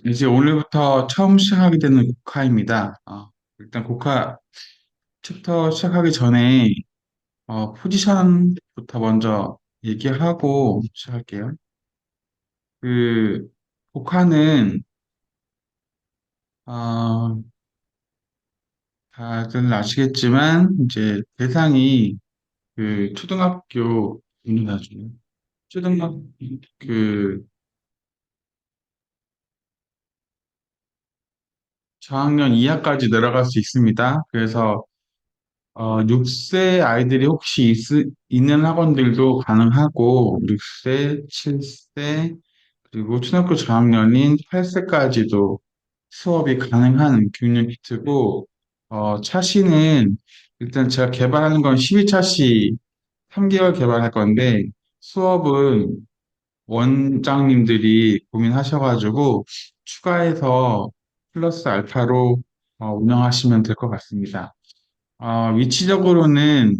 이제 오늘부터 처음 시작하게 되는 국화입니다. 일단 국화 챕터 시작하기 전에 포지션부터 먼저 얘기하고 시작할게요. 그 국화는 어, 다들 아시겠지만 이제 대상이 초등학교 나중에 초등학교 그 저학년 2하까지 내려갈 수 있습니다. 그래서 6세 아이들이 혹시 있는 학원들도 가능하고, 6세, 7세, 그리고 초등학교 저학년인 8세까지도 수업이 가능한 교육용 키트고, 차시는 일단 제가 개발하는 건 12차시 3개월 개발할 건데, 수업은 원장님들이 고민하셔가지고, 추가해서 플러스 알파로 운영하시면 될 것 같습니다. 위치적으로는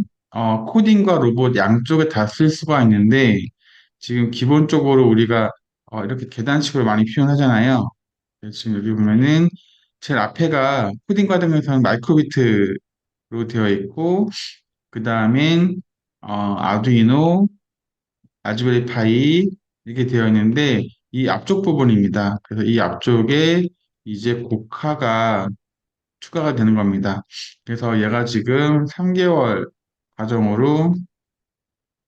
코딩과 로봇 양쪽에 다 쓸 수가 있는데 지금 기본적으로 우리가 이렇게 계단식으로 많이 표현하잖아요. 그래서 지금 여기 보면은 제일 앞에가 코딩 과정에서는 마이크로비트로 되어 있고 그 다음엔 아두이노, 라즈베리 파이 이렇게 되어 있는데 이 앞쪽 부분입니다. 그래서 이 앞쪽에 이제 고카가 추가가 되는 겁니다. 그래서 얘가 지금 3개월 과정으로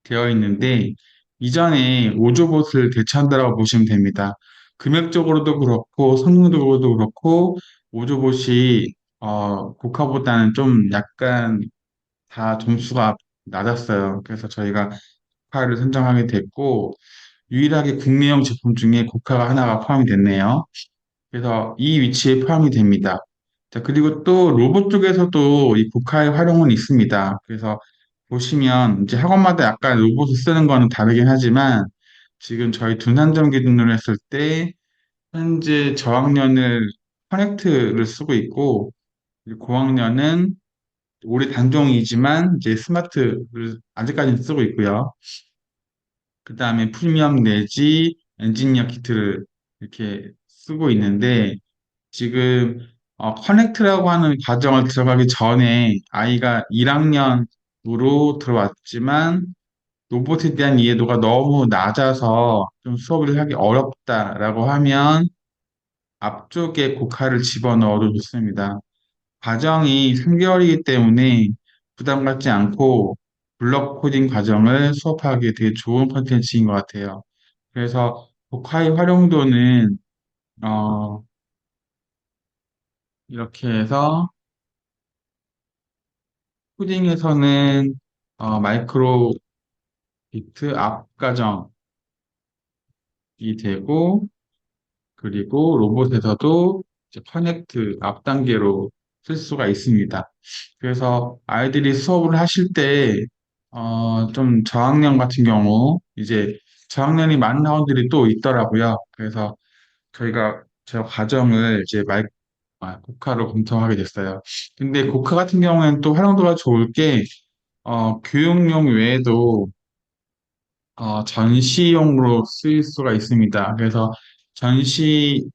되어 있는데 이전에 오조봇을 대체한다고 보시면 됩니다. 금액적으로도 그렇고 성능적으로도 그렇고 오조봇이 고카보다는 좀 약간 다 점수가 낮았어요. 그래서 저희가 고카를 선정하게 됐고 유일하게 국내형 제품 중에 고카가 하나가 포함이 됐네요. 그래서 이 위치에 포함이 됩니다. 자, 그리고 또 로봇 쪽에서도 이 국화의 활용은 있습니다. 그래서 보시면 이제 학원마다 약간 로봇을 쓰는 거는 다르긴 하지만 지금 저희 둔산점 기준으로 했을 때 현재 저학년을 커넥트를 쓰고 있고 그리고 고학년은 올해 단종이지만 이제 스마트를 아직까지는 쓰고 있고요. 그 다음에 프리미엄 내지 엔지니어 키트를 이렇게 쓰고 있는데 지금 커넥트라고 하는 과정을 들어가기 전에 아이가 1학년으로 들어왔지만 로봇에 대한 이해도가 너무 낮아서 좀 수업을 하기 어렵다라고 하면 앞쪽에 고카를 집어넣어도 좋습니다. 과정이 3개월이기 때문에 부담 갖지 않고 블럭 코딩 과정을 수업하기 되게 좋은 컨텐츠인 것 같아요. 그래서 고카의 활용도는 어, 이렇게 해서 코딩에서는 마이크로 비트 앞 과정이 되고 그리고 로봇에서도 이제 커넥트 앞 단계로 쓸 수가 있습니다. 그래서 아이들이 수업을 하실 때 좀 저학년 같은 경우 이제 저학년이 많은 학원들이 또 있더라고요. 그래서 저희가 저 과정을 이제 고카로 검토하게 됐어요. 근데 고카 같은 경우에는 또 활용도가 좋을 게 교육용 외에도 전시용으로 쓰일 수가 있습니다. 그래서 전시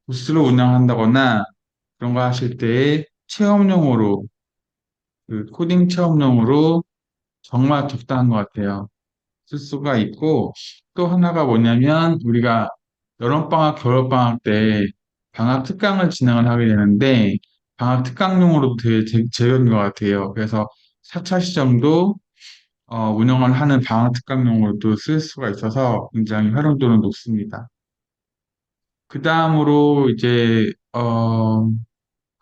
부스를 운영한다거나 그런 거 하실 때 체험용으로, 코딩 체험용으로 정말 적당한 것 같아요. 쓸 수가 있고, 또 하나가 뭐냐면, 우리가 여름방학, 겨울방학 때 방학 특강을 진행을 하게 되는데, 방학 특강용으로도 되게 제격인 것 같아요. 그래서 4차 시점도 운영을 하는 방학 특강용으로도 쓸 수가 있어서 굉장히 활용도는 높습니다. 그 다음으로 이제,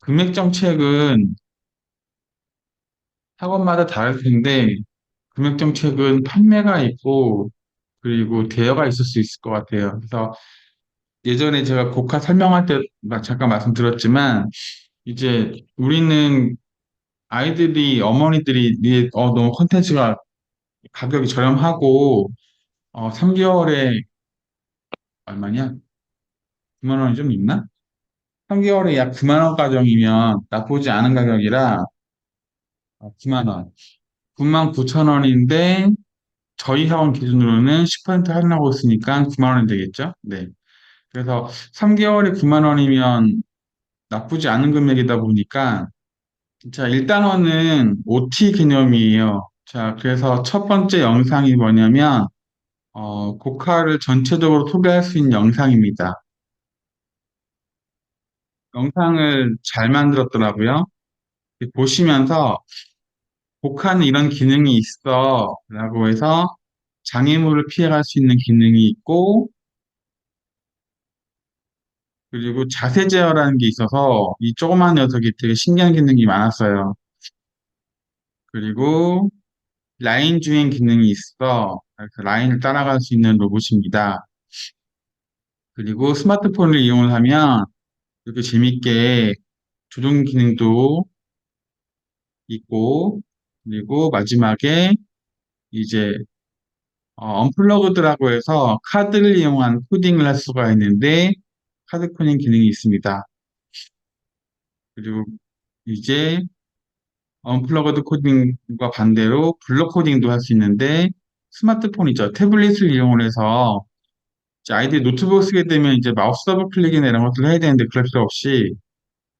금액 정책은 학원마다 다를 텐데, 금액 정책은 판매가 있고, 그리고 대여가 있을 수 있을 것 같아요. 그래서 예전에 제가 고카 설명할 때 잠깐 말씀드렸지만, 이제 우리는 어머니들이 너무 콘텐츠가 가격이 저렴하고, 3개월에 얼마냐? 9만 원이 좀 있나? 3개월에 약 9만 원 가정이면 나쁘지 않은 가격이라 9만 원. 9만 9천 원인데 저희 학원 기준으로는 10% 할인하고 있으니까 9만 원이 되겠죠? 네. 그래서 3개월에 9만 원이면 나쁘지 않은 금액이다 보니까 자, 1단원은 OT 개념이에요. 자, 그래서 첫 번째 영상이 뭐냐면 고카를 전체적으로 소개할 수 있는 영상입니다. 영상을 잘 만들었더라고요. 보시면서 고카는 이런 기능이 있어 라고 해서 장애물을 피해갈 수 있는 기능이 있고 그리고 자세 제어라는 게 있어서 이 조그만 녀석이 되게 신기한 기능이 많았어요. 그리고 라인 주행 기능이 있어 그래서 라인을 따라갈 수 있는 로봇입니다. 그리고 스마트폰을 이용을 하면 이렇게 재밌게 조종 기능도 있고 그리고 마지막에 이제 언플러그드라고 해서 카드를 이용한 코딩을 할 수가 있는데 카드 코딩 기능이 있습니다. 그리고 이제 언플러그드 코딩과 반대로 블록 코딩도 할 수 있는데 스마트폰이죠. 태블릿을 이용을 해서 이제 아이들이 노트북 쓰게 되면 이제 마우스 더블 클릭이나 이런 것들을 해야 되는데 그럴 필요 없이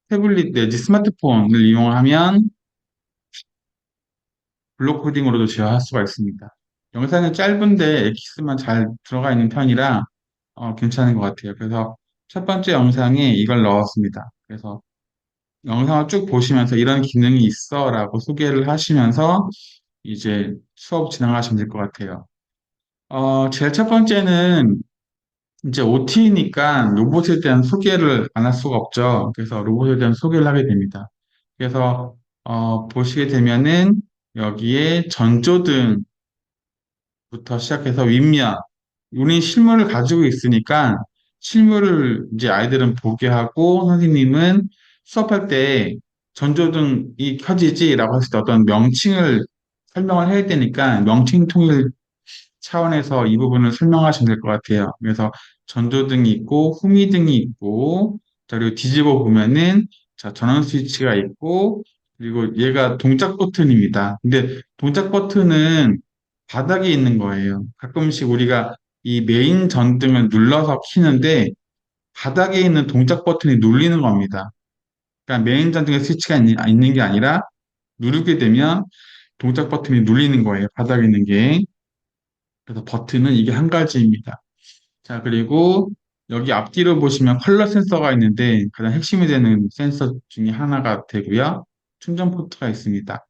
태블릿 내지 스마트폰을 이용하면 블록 코딩으로도 제어할 수가 있습니다. 영상은 짧은데 엑기스만 잘 들어가 있는 편이라 괜찮은 것 같아요. 그래서 첫 번째 영상에 이걸 넣었습니다. 그래서 영상을 쭉 보시면서 이런 기능이 있어라고 소개를 하시면서 이제 수업 진행하시면 될 것 같아요. 제일 첫 번째는 이제 OT니까 로봇에 대한 소개를 안 할 수가 없죠. 그래서 로봇에 대한 소개를 하게 됩니다. 그래서 보시게 되면은 여기에 전조등 부터 시작해서 윗면, 우린 실물을 가지고 있으니까 실물을 이제 아이들은 보게 하고 선생님은 수업할 때 전조등이 켜지지라고 했을 때 어떤 명칭을 설명을 해야 되니까 명칭 통일 차원에서 이 부분을 설명하시면 될 것 같아요. 그래서 전조등이 있고 후미등이 있고 자, 그리고 뒤집어 보면은 자, 전원 스위치가 있고 그리고 얘가 동작 버튼입니다. 근데 동작 버튼은 바닥에 있는 거예요. 가끔씩 우리가 이 메인 전등을 눌러서 키는데 바닥에 있는 동작 버튼이 눌리는 겁니다. 그러니까 메인 전등에 스위치가 있는 게 아니라 누르게 되면 동작 버튼이 눌리는 거예요. 바닥에 있는 게. 그래서 버튼은 이게 한 가지입니다. 자, 그리고 여기 앞뒤로 보시면 컬러 센서가 있는데 가장 핵심이 되는 센서 중에 하나가 되고요. 충전 포트가 있습니다.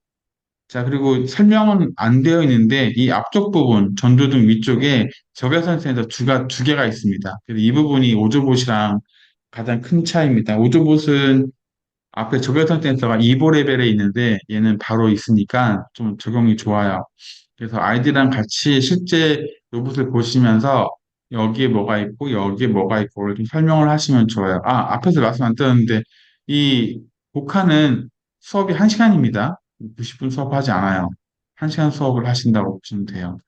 자, 그리고 설명은 안 되어 있는데 이 앞쪽 부분, 전조등 위쪽에 적외선 센서 두 개가 있습니다. 그래서 이 부분이 오조봇이랑 가장 큰 차이입니다. 오조봇은 앞에 적외선 센서가 2보 레벨에 있는데 얘는 바로 있으니까 좀 적용이 좋아요. 그래서 아이들이랑 같이 실제 로봇을 보시면서 여기에 뭐가 있고 여기에 뭐가 있고를 좀 설명을 하시면 좋아요. 아, 앞에서 말씀 안 드렸는데 이 복화는 수업이 1시간입니다. 90분 수업하지 않아요. 1시간 수업을 하신다고 보시면 돼요.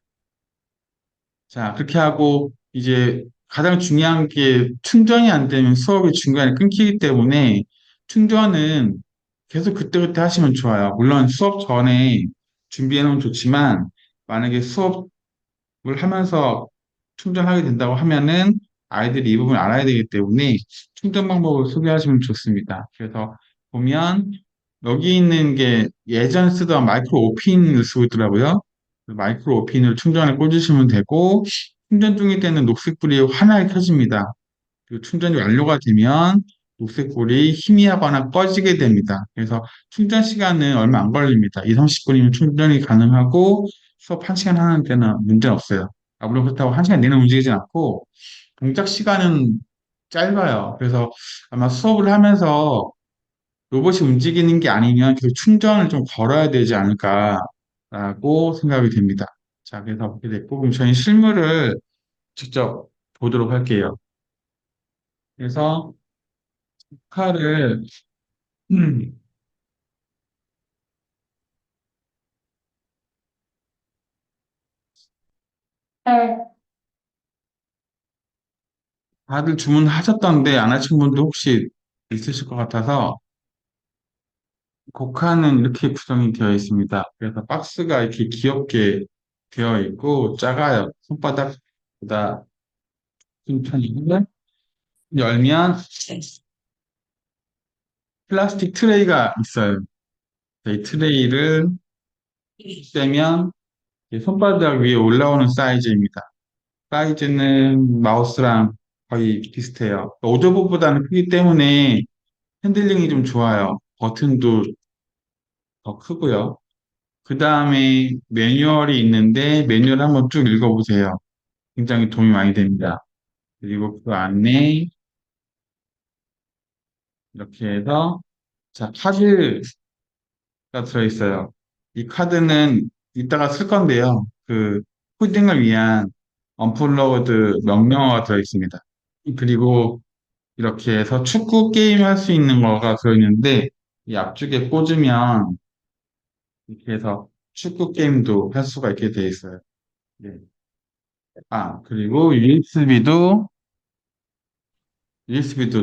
자, 그렇게 하고 이제 가장 중요한 게 충전이 안 되면 수업이 중간에 끊기기 때문에 충전은 계속 그때그때 하시면 좋아요. 물론 수업 전에 준비해 놓으면 좋지만 만약에 수업을 하면서 충전하게 된다고 하면은 아이들이 이 부분을 알아야 되기 때문에 충전 방법을 소개하시면 좋습니다. 그래서 보면 여기 있는 게 예전 쓰던 마이크로 오핀을 쓰고 있더라고요. 그 마이크로 오핀을 충전에 꽂으시면 되고 충전 중일 때는 녹색불이 환하게 켜집니다. 그리고 충전이 완료가 되면 녹색불이 희미하거나 꺼지게 됩니다. 그래서 충전 시간은 얼마 안 걸립니다. 2, 30분이면 충전이 가능하고 수업 1시간 하는 데는 문제는 없어요. 아, 물론 그렇다고 1시간 내내 움직이진 않고 동작 시간은 짧아요. 그래서 아마 수업을 하면서 로봇이 움직이는 게 아니면 계속 충전을 좀 걸어야 되지 않을까라고 생각이 됩니다. 자, 그래서 그렇게 됐고, 그럼 저희 실물을 직접 보도록 할게요. 그래서 칼을 다들 주문하셨던데 안 하신 분도 혹시 있으실 것 같아서 고카는 이렇게 구성이 되어 있습니다. 그래서 박스가 이렇게 귀엽게 되어 있고 작아요. 손바닥보다 큰 편이고요. 열면 플라스틱 트레이가 있어요. 이 트레이를 떼면 손바닥 위에 올라오는 사이즈입니다. 사이즈는 마우스랑 거의 비슷해요. 오저보보다는 크기 때문에 핸들링이 좀 좋아요. 버튼도 더 크고요. 그 다음에 매뉴얼이 있는데 매뉴얼 한번 쭉 읽어보세요. 굉장히 도움이 많이 됩니다. 그리고 그 안에 이렇게 해서 자, 카드가 들어있어요. 이 카드는 이따가 쓸 건데요. 그 코딩을 위한 언플러그드 명령어가 들어있습니다. 그리고 이렇게 해서 축구 게임 할 수 있는 거가 들어있는데 이 앞쪽에 꽂으면 이렇게 해서 축구 게임도 할 수가 있게 되어 있어요. 네. 아, 그리고 USB도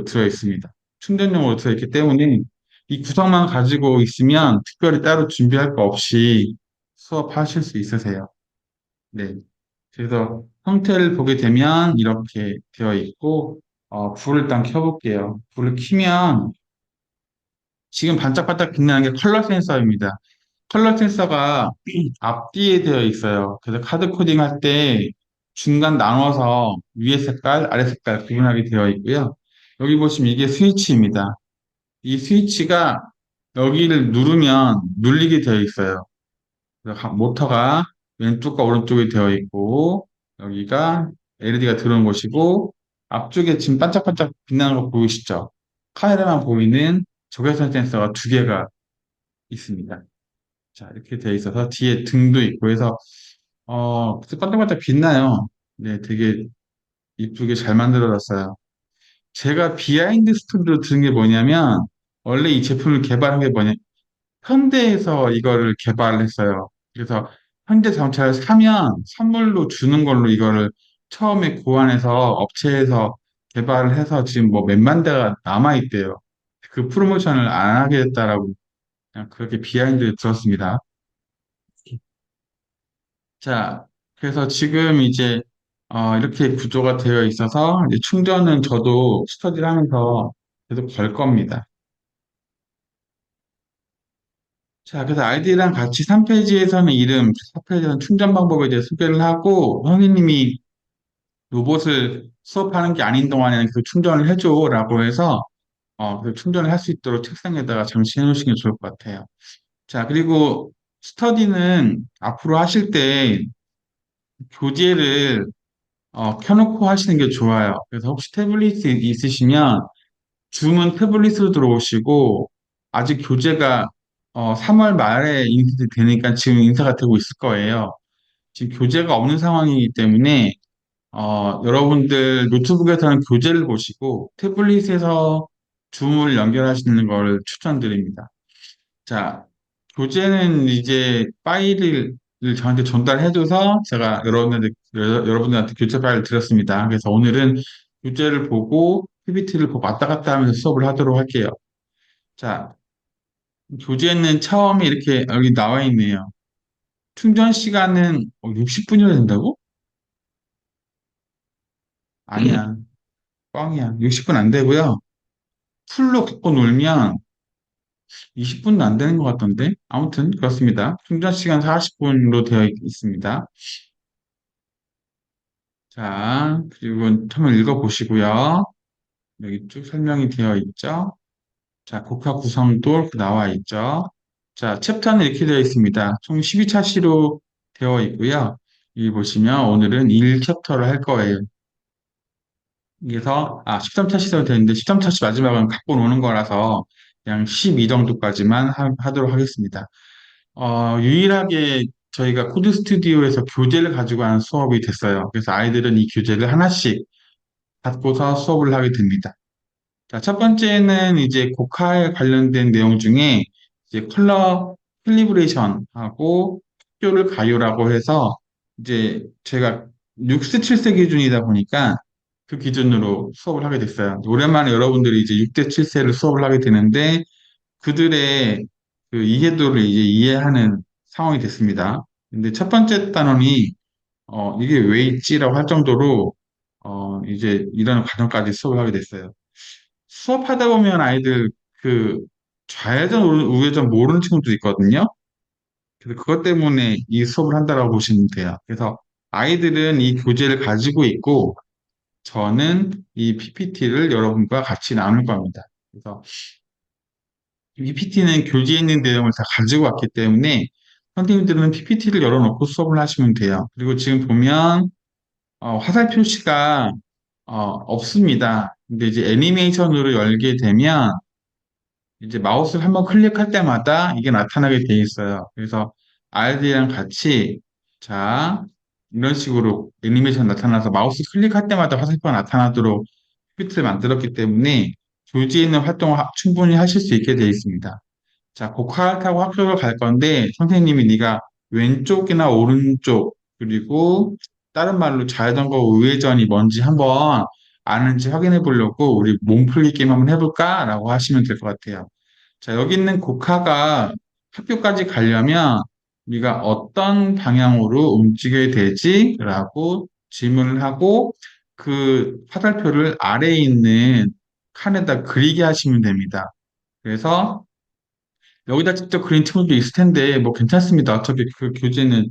들어있습니다. 충전용으로 들어있기 때문에 이 구성만 가지고 있으면 특별히 따로 준비할 거 없이 수업하실 수 있으세요. 네. 그래서 형태를 보게 되면 이렇게 되어 있고, 불을 일단 켜볼게요. 불을 켜면 지금 반짝반짝 빛나는 게 컬러 센서입니다. 컬러 센서가 앞뒤에 되어 있어요. 그래서 카드 코딩 할 때 중간 나눠서 위에 색깔, 아래 색깔 구분하게 되어 있고요. 여기 보시면 이게 스위치입니다. 이 스위치가 여기를 누르면 눌리게 되어 있어요. 그래서 모터가 왼쪽과 오른쪽에 되어 있고 여기가 LED가 들어온 곳이고 앞쪽에 지금 반짝반짝 빛나는 거 보이시죠? 카메라만 보이는 적외선 센서가 두 개가 있습니다. 자, 이렇게 되어 있어서 뒤에 등도 있고 해서 반짝반짝 빛나요. 네, 되게 이쁘게 잘 만들어졌어요. 제가 비하인드 스토리로 들은 게 뭐냐면 원래 이 제품을 개발한 게 뭐냐 현대에서 이거를 개발을 했어요. 그래서 현대 자동차를 사면 선물로 주는 걸로 이거를 처음에 고안해서 업체에서 개발을 해서 지금 뭐 몇만 대가 남아있대요. 그 프로모션을 안 하게 됐다라고 그냥 그렇게 비하인드를 들었습니다. 자, 그래서 지금 이제 이렇게 구조가 되어 있어서 이제 충전은 저도 스터디를 하면서 계속 걸 겁니다. 자, 그래서 아이디랑 같이 3페이지에서는 이름, 4페이지에서는 충전 방법에 대해 소개를 하고, 선생님이 로봇을 수업하는 게 아닌 동안에는 그 충전을 해줘라고 해서, 그 충전을 할 수 있도록 책상에다가 장치해 놓으시는 게 좋을 것 같아요. 자, 그리고 스터디는 앞으로 하실 때 교재를 켜놓고 하시는 게 좋아요. 그래서 혹시 태블릿이 있으시면 줌은 태블릿으로 들어오시고, 아직 교재가 3월 말에 인쇄되니까 지금 인쇄가 되고 있을 거예요. 지금 교재가 없는 상황이기 때문에, 여러분들 노트북에서는 교재를 보시고, 태블릿에서 줌을 연결하시는 걸 추천드립니다. 자, 교재는 이제 파일을 저한테 전달해줘서 제가 여러분들한테 교재 파일을 드렸습니다. 그래서 오늘은 교재를 보고 PPT를 보고 왔다 갔다 하면서 수업을 하도록 할게요. 자, 교재는 처음에 이렇게 여기 나와 있네요. 충전 시간은 60분이나 된다고? 아니야. 뻥이야. 60분 안 되고요. 풀로 갖고 놀면 20분도 안 되는 것 같던데? 아무튼 그렇습니다. 충전 시간 40분으로 되어 있습니다. 자, 그리고 한번 읽어보시고요. 여기 쭉 설명이 되어 있죠. 자, 곡화 구성도 나와 있죠. 자, 챕터는 이렇게 되어 있습니다. 총 12차시로 되어 있고요. 여기 보시면 오늘은 1챕터를 할 거예요. 그래서 13차시로 되어 있는데 13차시 마지막은 갖고 노는 거라서 그냥 12 정도까지만 하도록 하겠습니다. 유일하게 저희가 코드 스튜디오에서 교재를 가지고 하는 수업이 됐어요. 그래서 아이들은 이 교재를 하나씩 갖고서 수업을 하게 됩니다. 자, 첫 번째는 이제 곡화에 관련된 내용 중에 이제 컬러 캘리브레이션하고 학교를 가요라고 해서 이제 제가 6세, 7세 기준이다 보니까 그 기준으로 수업을 하게 됐어요. 오랜만에 여러분들이 이제 6대 7세를 수업을 하게 되는데 그들의 그 이해도를 이제 이해하는 상황이 됐습니다. 근데 첫 번째 단원이 이게 왜 있지라고 할 정도로 이제 이런 과정까지 수업을 하게 됐어요. 수업하다 보면 아이들 그 좌회전, 우회전 모르는 친구도 있거든요. 그래서 그것 때문에 이 수업을 한다라고 보시면 돼요. 그래서 아이들은 이 교재를 가지고 있고 저는 이 PPT를 여러분과 같이 나눌 겁니다. 그래서 PPT는 교재에 있는 내용을 다 가지고 왔기 때문에 선생님들은 PPT를 열어놓고 수업을 하시면 돼요. 그리고 지금 보면 화살 표시가 없습니다. 근데 이제 애니메이션으로 열게 되면 이제 마우스를 한번 클릭할 때마다 이게 나타나게 돼 있어요. 그래서 아이들이랑 같이 자 이런 식으로 애니메이션 나타나서 마우스 클릭할 때마다 화살표가 나타나도록 PPT를 만들었기 때문에 교재에 있는 활동을 충분히 하실 수 있게 되어 있습니다. 자, 고카를 타고 학교를 갈 건데 선생님이 네가 왼쪽이나 오른쪽 그리고 다른 말로 좌회전과 우회전이 뭔지 한번 아는지 확인해 보려고 우리 몸풀기 게임 한번 해볼까? 라고 하시면 될 것 같아요. 자, 여기 있는 고카가 학교까지 가려면 우리가 어떤 방향으로 움직여야 되지? 라고 질문을 하고 그 화살표를 아래에 있는 칸에다 그리게 하시면 됩니다. 그래서 여기다 직접 그린 친구도 있을 텐데 뭐 괜찮습니다. 어차피 그 교재는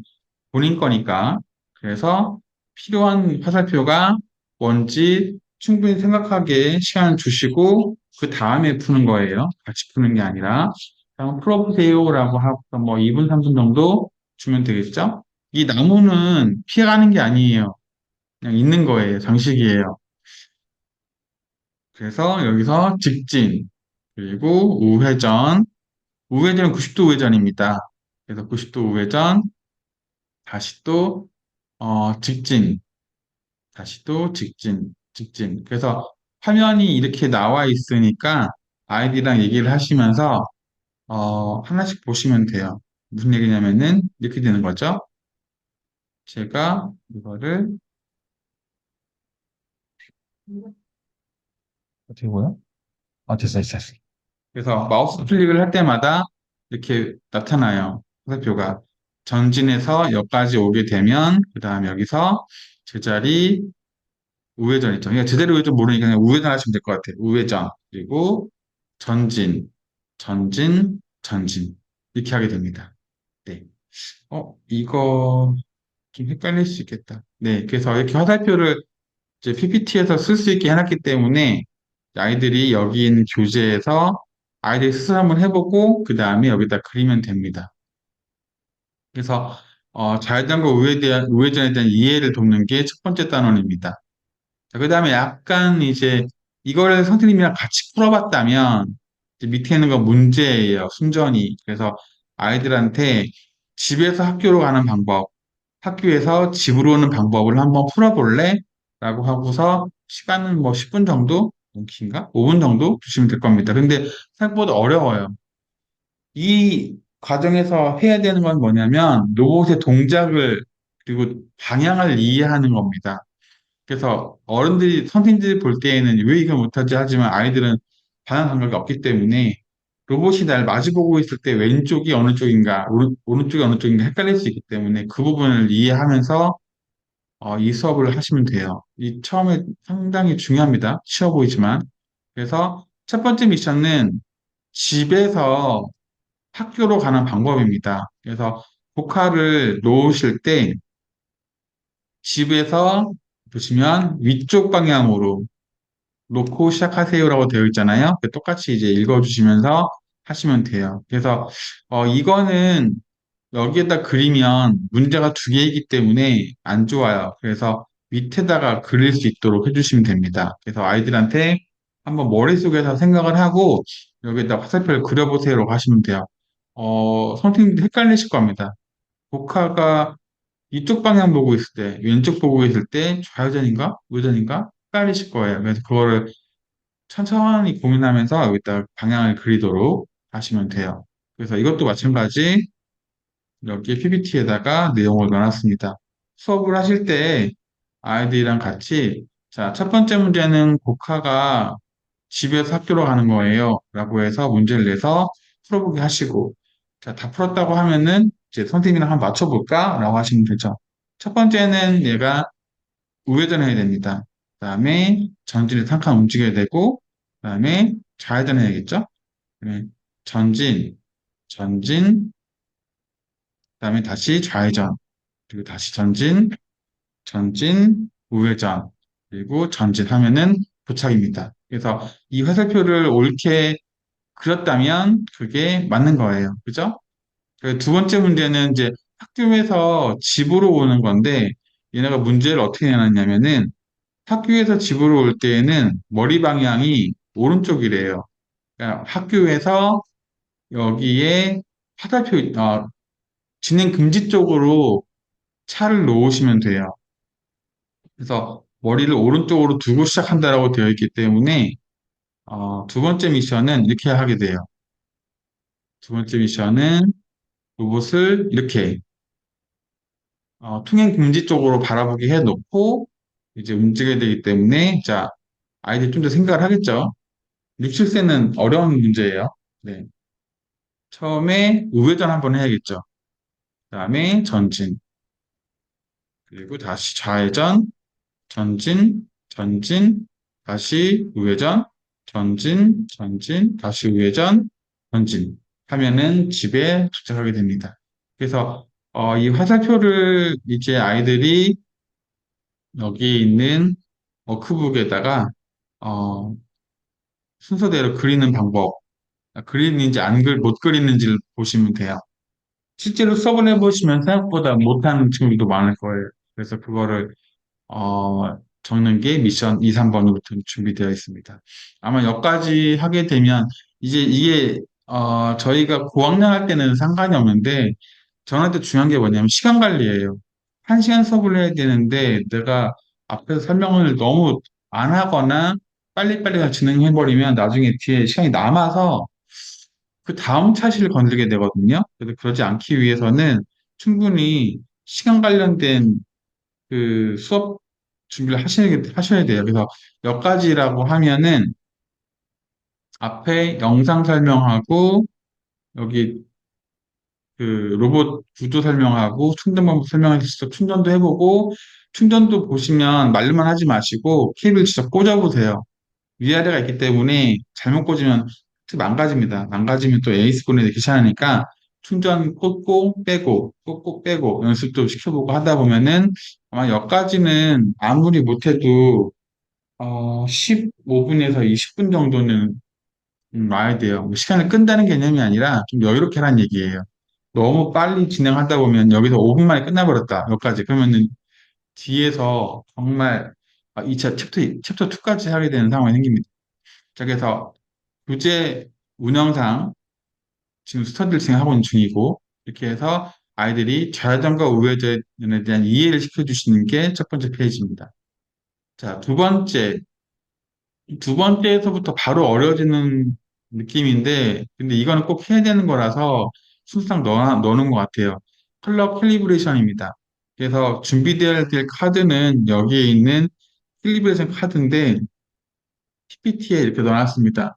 본인 거니까. 그래서 필요한 화살표가 뭔지 충분히 생각하게 시간 주시고 그 다음에 푸는 거예요. 같이 푸는 게 아니라. 한번 풀어보세요라고 하고 뭐 2분, 3분 정도 주면 되겠죠? 이 나무는 피해가는 게 아니에요. 그냥 있는 거예요. 장식이에요. 그래서 여기서 직진, 그리고 우회전, 우회전은 90도 우회전입니다. 그래서 90도 우회전, 다시 또 직진, 다시 또 직진, 직진. 그래서 화면이 이렇게 나와 있으니까 아이디랑 얘기를 하시면서 하나씩 보시면 돼요. 무슨 얘기냐면은 이렇게 되는 거죠. 제가 이거를 어떻게 보여? 됐어, 됐어, 됐어. 그래서 마우스 클릭을 할 때마다 이렇게 나타나요. 화살표가. 전진해서 여기까지 오게 되면 그 다음에 여기서 제자리 우회전 있죠. 그러니까 제대로 우회전 모르니까 그냥 우회전 하시면 될 것 같아요. 우회전. 그리고 전진, 전진, 전진. 이렇게 하게 됩니다. 네. 이거 좀 헷갈릴 수 있겠다. 네. 그래서 이렇게 화살표를 이제 PPT에서 쓸 수 있게 해놨기 때문에 아이들이 여기 있는 교재에서 아이들이 스스로 한번 해보고 그 다음에 여기다 그리면 됩니다. 그래서 좌회전과 우회전에 대한 이해를 돕는 게 첫 번째 단원입니다. 그 다음에 약간 이제 이거를 선생님이랑 같이 풀어봤다면 이제 밑에 있는 건 문제예요. 순전히. 그래서 아이들한테 집에서 학교로 가는 방법, 학교에서 집으로 오는 방법을 한번 풀어볼래? 라고 하고서 시간은 뭐 10분 정도? 긴가? 5분 정도 주시면 될 겁니다. 근데 생각보다 어려워요. 이 과정에서 해야 되는 건 뭐냐면 로봇의 동작을 그리고 방향을 이해하는 겁니다. 그래서 어른들이, 선생님들이 볼 때에는 왜 이걸 못하지 하지만 아이들은 반응 감각이 없기 때문에 로봇이 날 마주보고 있을 때 왼쪽이 어느 쪽인가, 오른쪽이 어느 쪽인가 헷갈릴 수 있기 때문에 그 부분을 이해하면서 이 수업을 하시면 돼요. 이 처음에 상당히 중요합니다. 쉬워 보이지만. 그래서 첫 번째 미션은 집에서 학교로 가는 방법입니다. 그래서 복화를 놓으실 때 집에서 보시면 위쪽 방향으로 놓고 시작하세요라고 되어 있잖아요. 똑같이 이제 읽어주시면서 하시면 돼요. 그래서 이거는 여기에다 그리면 문제가 두 개이기 때문에 안 좋아요. 그래서 밑에다가 그릴 수 있도록 해주시면 됩니다. 그래서 아이들한테 한번 머릿속에서 생각을 하고 여기에다 화살표를 그려보세요라고 하시면 돼요. 선생님도 헷갈리실 겁니다. 복화가 이쪽 방향 보고 있을 때, 왼쪽 보고 있을 때 좌회전인가? 우회전인가? 헷갈리실 거예요. 그래서 그거를 천천히 고민하면서 여기다 방향을 그리도록 하시면 돼요. 그래서 이것도 마찬가지 여기 PPT에다가 내용을 넣어놨습니다. 수업을 하실 때 아이들이랑 같이 자, 첫 번째 문제는 복화가 집에서 학교로 가는 거예요. 라고 해서 문제를 내서 풀어보게 하시고 자, 다 풀었다고 하면은 이제 선생님이랑 한번 맞춰볼까? 라고 하시면 되죠. 첫 번째는 얘가 우회전해야 됩니다. 그다음에 전진을 한 칸 움직여야 되고, 그다음에 좌회전 해야겠죠? 네. 전진, 전진, 그다음에 다시 좌회전, 그리고 다시 전진, 전진, 우회전, 그리고 전진하면은 도착입니다. 그래서 이 화살표를 옳게 그렸다면 그게 맞는 거예요. 그죠? 그두 번째 문제는 이제 학교에서 집으로 오는 건데 얘네가 문제를 어떻게 내놨냐면은 학교에서 집으로 올 때에는 머리 방향이 오른쪽이래요. 그러니까 학교에서 여기에 화살표, 진행 금지 쪽으로 차를 놓으시면 돼요. 그래서 머리를 오른쪽으로 두고 시작한다라고 되어 있기 때문에 두 번째 미션은 이렇게 하게 돼요. 두 번째 미션은 로봇을 이렇게 통행 금지 쪽으로 바라보게 해놓고 이제 움직여야 되기 때문에 자 아이들이 좀 더 생각을 하겠죠. 6, 7세는 어려운 문제예요. 네. 처음에 우회전 한번 해야겠죠. 그다음에 전진 그리고 다시 좌회전 전진 전진 다시 우회전 전진 전진 다시 우회전 전진 하면은 집에 도착하게 됩니다. 그래서 이 화살표를 이제 아이들이 여기에 있는 워크북에다가 어, 순서대로 그리는 방법, 그리는지 못 그리는지를 보시면 돼요. 실제로 수업을 해보시면 생각보다 못하는 친구들도 많을 거예요. 그래서 그거를 적는 게 미션 2, 3번으로부터 준비되어 있습니다. 아마 여기까지 하게 되면 이제 이게 저희가 고학년 할 때는 상관이 없는데 저한테 중요한 게 뭐냐면 시간 관리예요. 한 시간 수업을 해야 되는데 내가 앞에서 설명을 너무 안 하거나 빨리빨리 그냥 진행해버리면 나중에 뒤에 시간이 남아서 그 다음 차시를 건들게 되거든요. 그래서 그러지 않기 위해서는 충분히 시간 관련된 그 수업 준비를 하셔야 돼요. 그래서 몇 가지라고 하면은 앞에 영상 설명하고 여기 그 로봇 구조 설명하고 충전 방법 설명해서 직접 충전도 해보고 충전도 보시면 말로만 하지 마시고 케이블 직접 꽂아보세요. 위아래가 있기 때문에 잘못 꽂으면 망가집니다. 망가지면 또 에이스폰에 귀찮으니까 충전 꽂고 빼고 연습도 시켜보고 하다 보면은 아마 여기까지는 아무리 못해도 15분에서 20분 정도는 와야 돼요. 뭐 시간을 끈다는 개념이 아니라 좀 여유롭게 하라는 얘기예요. 너무 빨리 진행하다 보면 여기서 5분 만에 끝나버렸다. 여기까지. 그러면은 뒤에서 정말 2차 챕터 2까지 하게 되는 상황이 생깁니다. 자, 그래서 교재 운영상 지금 스터디를 진행하고 있는 중이고 이렇게 해서 아이들이 좌회전과 우회전에 대한 이해를 시켜주시는 게 첫 번째 페이지입니다. 자, 두 번째에서부터 바로 어려워지는 느낌인데, 근데 이거는 꼭 해야 되는 거라서 순서상 넣는 것 같아요. 컬러 캘리브레이션입니다. 그래서 준비되어야 될 카드는 여기에 있는 캘리브레이션 카드인데, PPT에 이렇게 넣어놨습니다.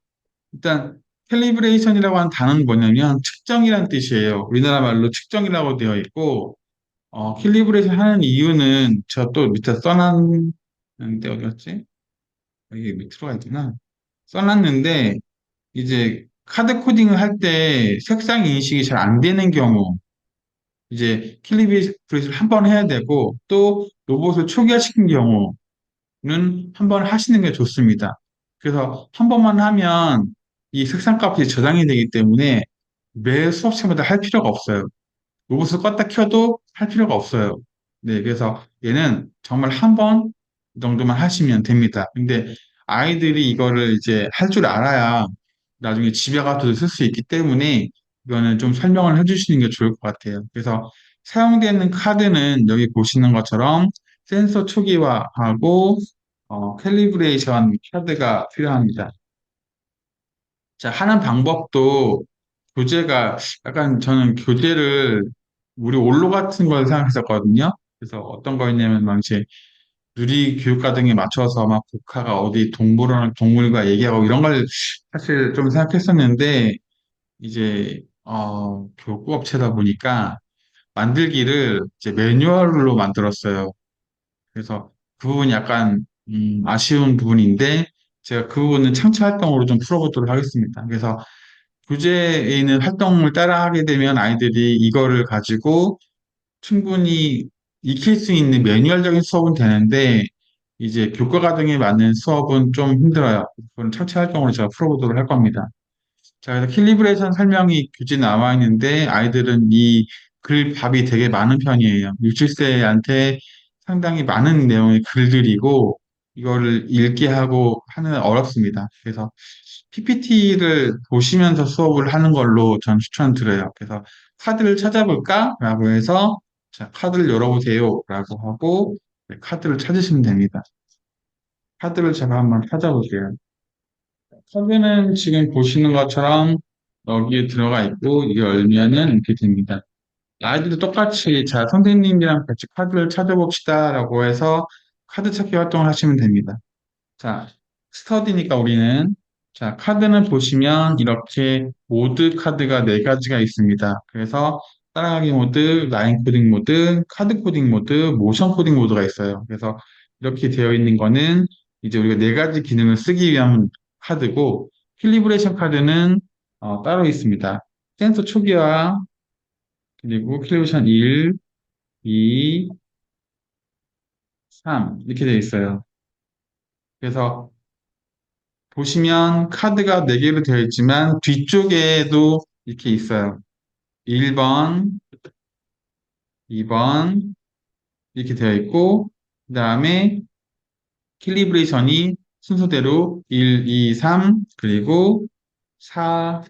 일단, 캘리브레이션이라고 하는 단어는 뭐냐면, 측정이란 뜻이에요. 우리나라 말로 측정이라고 되어 있고, 캘리브레이션 하는 이유는 저 또 밑에 써놨는데, 어디였지? 여기 밑으로 가 있구나. 써놨는데, 이제 카드 코딩을 할 때 색상 인식이 잘 안 되는 경우, 이제 캘리브레이션을 한 번 해야 되고, 또 로봇을 초기화시킨 경우는 한 번 하시는 게 좋습니다. 그래서 한 번만 하면 이 색상 값이 저장이 되기 때문에 매 수업 시간마다 할 필요가 없어요. 로봇을 껐다 켜도 할 필요가 없어요. 네, 그래서 얘는 정말 한 번 정도만 하시면 됩니다. 근데 아이들이 이거를 이제 할 줄 알아야 나중에 집에 가서도 쓸 수 있기 때문에 이거는 좀 설명을 해주시는 게 좋을 것 같아요. 그래서 사용되는 카드는 여기 보시는 것처럼 센서 초기화하고 캘리브레이션 카드가 필요합니다. 자, 하는 방법도 교재가 약간 저는 교재를 우리 올로 같은 걸 생각했었거든요. 그래서 어떤 거였냐면 막 이제 누리 교육과 등에 맞춰서 막 국가가 어디 동물과 얘기하고 이런 걸 사실 좀 생각했었는데 이제 교육업체다 보니까 만들기를 이제 매뉴얼로 만들었어요. 그래서 그 부분이 약간 아쉬운 부분인데 제가 그 부분은 창체 활동으로 좀 풀어보도록 하겠습니다. 그래서 교재에 있는 활동을 따라하게 되면 아이들이 이거를 가지고 충분히 익힐 수 있는 매뉴얼적인 수업은 되는데 이제 교과 과정에 맞는 수업은 좀 힘들어요. 그건 창체 활동으로 제가 풀어보도록 할 겁니다. 자, 그래서 캘리브레이션 설명이 교재에 나와 있는데 아이들은 이 글밥이 되게 많은 편이에요. 6, 7세한테 상당히 많은 내용의 글들이고 이거를 읽게 하고 하는 어렵습니다. 그래서 PPT를 보시면서 수업을 하는 걸로 전 추천드려요. 그래서 카드를 찾아볼까? 라고 해서 자, 카드를 열어보세요. 라고 하고 네, 카드를 찾으시면 됩니다. 카드를 제가 한번 찾아볼게요. 카드는 지금 보시는 것처럼 여기에 들어가 있고 이게 열면은 이렇게 됩니다. 아이들도 똑같이 자, 선생님이랑 같이 카드를 찾아봅시다라고 해서 카드 찾기 활동을 하시면 됩니다. 자, 스터디니까 우리는 자, 카드는 보시면 이렇게 모드 카드가 네 가지가 있습니다. 그래서 따라가기 모드, 라인 코딩 모드, 카드 코딩 모드, 모션 코딩 모드가 있어요. 그래서 이렇게 되어 있는 거는 이제 우리가 네 가지 기능을 쓰기 위한 카드고 캘리브레이션 카드는 따로 있습니다. 센서 초기화 그리고 캘리브레이션 1, 2, 3 이렇게 되어 있어요. 그래서 보시면 카드가 4개로 되어 있지만 뒤쪽에도 이렇게 있어요. 1번, 2번 이렇게 되어 있고 그 다음에 캘리브레이션이 순서대로 1, 2, 3 그리고 4,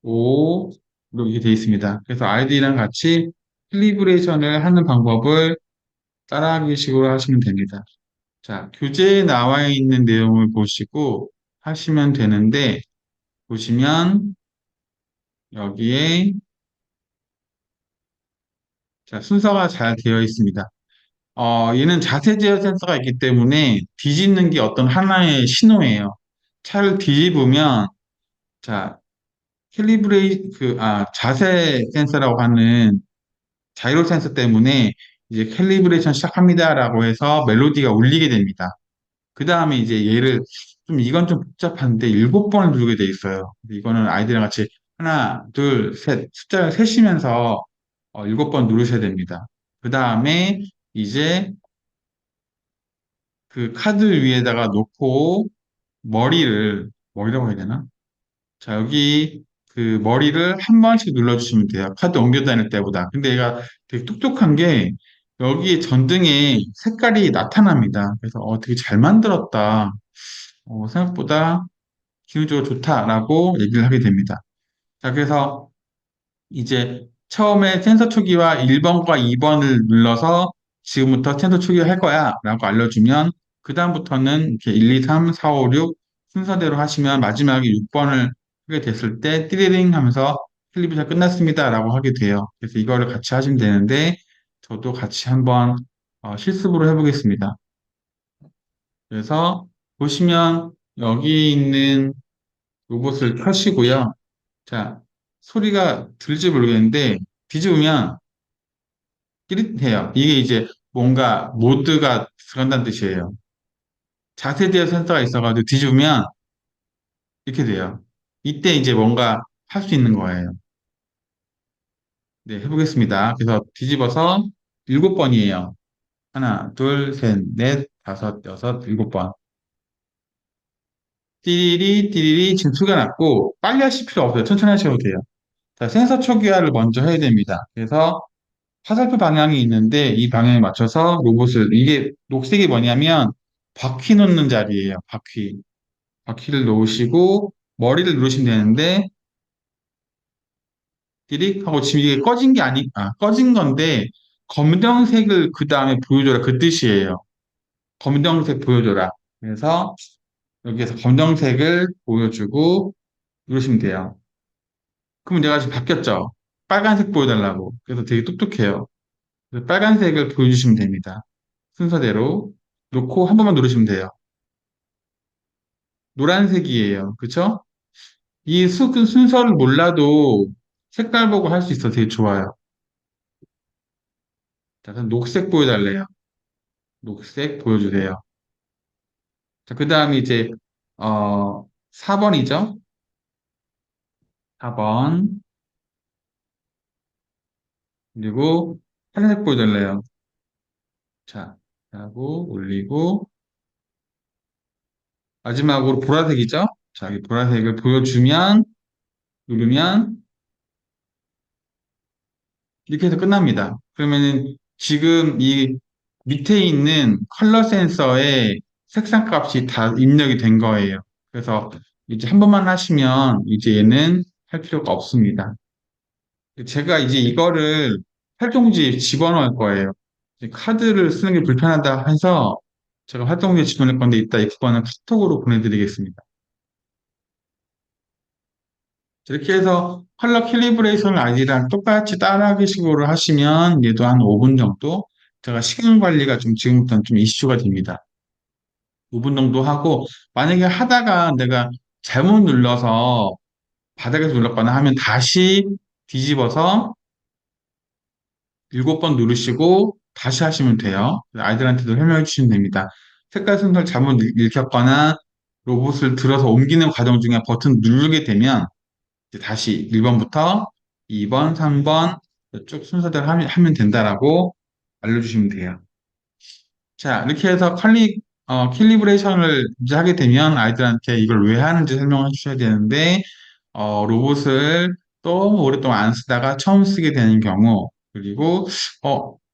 5 이렇게 되어 있습니다. 그래서 아이들이랑 같이 캘리브레이션을 하는 방법을 따라하기 식으로 하시면 됩니다. 자, 교재에 나와 있는 내용을 보시고 하시면 되는데 보시면 여기에 자, 순서가 잘 되어 있습니다. 얘는 자세 제어 센서가 있기 때문에 뒤집는 게 어떤 하나의 신호예요. 차를 뒤집으면 자, 자세 센서라고 하는 자이로 센서 때문에 이제 캘리브레이션 시작합니다라고 해서 멜로디가 울리게 됩니다. 그 다음에 이제 얘를 이건 좀 복잡한데 7번을 누르게 돼 있어요. 이거는 아이들이랑 같이 하나, 둘, 셋 숫자를 세시면서 7번 누르셔야 됩니다. 그 다음에 이제 그 카드 위에다가 놓고 머리라고 해야 되나? 자, 여기 그 머리를 한 번씩 눌러주시면 돼요. 카드 옮겨 다닐 때보다. 근데 얘가 되게 똑똑한 게 여기 전등에 색깔이 나타납니다. 그래서 되게 잘 만들었다. 생각보다 기능적으로 좋다라고 얘기를 하게 됩니다. 자, 그래서 이제 처음에 센서 초기화 1번과 2번을 눌러서 지금부터 센서 초기화 할 거야 라고 알려주면 그다음부터는 이렇게 1, 2, 3, 4, 5, 6 순서대로 하시면 마지막에 6번을 하게 됐을 때 띠리링 하면서 클립이 끝났습니다 라고 하게 돼요. 그래서 이거를 같이 하시면 되는데 저도 같이 한번 실습으로 해보겠습니다. 그래서 보시면 여기 있는 로봇을 켜시고요. 자, 소리가 들지 모르겠는데 뒤집으면 찌릿해요. 이게 이제 뭔가 모드가 들어간다는 뜻이에요. 자세대어 센서가 있어가지고 뒤집으면 이렇게 돼요. 이때 이제 뭔가 할 수 있는 거예요. 네, 해보겠습니다. 그래서 뒤집어서 7번이에요. 하나, 둘, 셋, 넷, 다섯, 여섯, 7번. 띠리리, 띠리리 지금 소리가 났고 빨리 하실 필요 없어요. 천천히 하셔도 돼요. 자, 센서 초기화를 먼저 해야 됩니다. 그래서 화살표 방향이 있는데 이 방향에 맞춰서 로봇을 이게 녹색이 뭐냐면 바퀴 놓는 자리예요. 바퀴. 바퀴를 놓으시고 머리를 누르시면 되는데 디릭 하고 지금 이게 꺼진 건데 검정색을 그 다음에 보여줘라 그 뜻이에요. 검정색 보여줘라. 그래서 여기에서 검정색을 보여주고 누르시면 돼요. 그럼 내가 지금 바뀌었죠? 빨간색 보여달라고. 그래서 되게 똑똑해요. 그래서 빨간색을 보여주시면 됩니다. 순서대로 놓고 한 번만 누르시면 돼요. 노란색이에요. 그쵸? 순서를 몰라도 색깔 보고 할 수 있어 되게 좋아요. 자, 그럼 녹색 보여달래요. 녹색 보여주세요. 자, 그 다음에 이제, 4번이죠? 4번. 그리고 파란색 보여달래요. 자, 하고 올리고, 마지막으로 보라색이죠? 자, 이 보라색을 보여주면, 누르면, 이렇게 해서 끝납니다. 그러면은 지금 이 밑에 있는 컬러 센서의 색상 값이 다 입력이 된 거예요. 그래서 이제 한 번만 하시면 이제 얘는 할 필요가 없습니다. 제가 이제 이거를 활동지에 집어넣을 거예요. 이제 카드를 쓰는 게 불편하다 해서 제가 활동지에 집어넣을 건데 이따 이 부분은 카톡으로 보내드리겠습니다. 이렇게 해서 컬러 캘리브레이션 아이디랑 똑같이 따라하기 식으로 하시면 얘도 한 5분 정도 제가 시간 관리가 좀 지금부터는 좀 이슈가 됩니다. 5분 정도 하고 만약에 하다가 내가 잘못 눌러서 바닥에서 눌렀거나 하면 다시 뒤집어서 7번 누르시고 다시 하시면 돼요. 아이들한테도 설명해 주시면 됩니다. 색깔 순서를 잘못 읽혔거나 로봇을 들어서 옮기는 과정 중에 버튼 누르게 되면 이제 다시 1번부터 2번, 3번 쭉 순서대로 하면 된다라고 알려주시면 돼요. 자, 이렇게 해서 캘리브레이션을 이제 하게 되면 아이들한테 이걸 왜 하는지 설명을 해주셔야 되는데, 로봇을 너무 오랫동안 안 쓰다가 처음 쓰게 되는 경우, 그리고,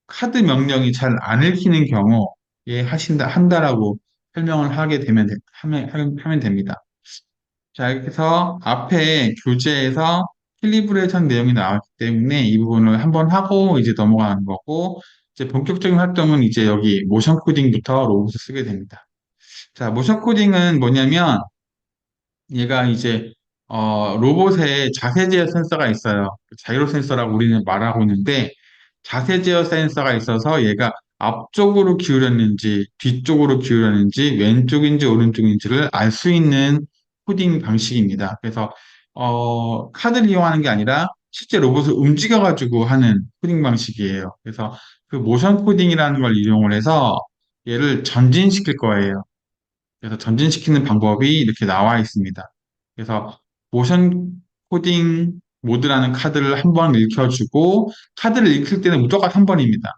카드 명령이 잘 안 읽히는 경우에 한다라고 설명을 하게 되면, 하면 됩니다. 자, 이렇게 해서 앞에 교재에서 캘리브레이션 내용이 나왔기 때문에 이 부분을 한번 하고 이제 넘어가는 거고, 이제 본격적인 활동은 이제 여기 모션 코딩부터 로봇을 쓰게 됩니다. 자, 모션 코딩은 뭐냐면 얘가 이제 로봇에 자세 제어 센서가 있어요. 자이로 센서라고 우리는 말하고 있는데 자세 제어 센서가 있어서 얘가 앞쪽으로 기울였는지 뒤쪽으로 기울였는지 왼쪽인지 오른쪽인지를 알 수 있는 코딩 방식입니다. 그래서 카드를 이용하는 게 아니라 실제 로봇을 움직여가지고 하는 코딩 방식이에요. 그래서 그 모션 코딩이라는 걸 이용을 해서 얘를 전진시킬 거예요. 그래서 전진시키는 방법이 이렇게 나와 있습니다. 그래서 모션 코딩 모드라는 카드를 한 번 읽혀주고 카드를 읽힐 때는 무조건 한 번입니다.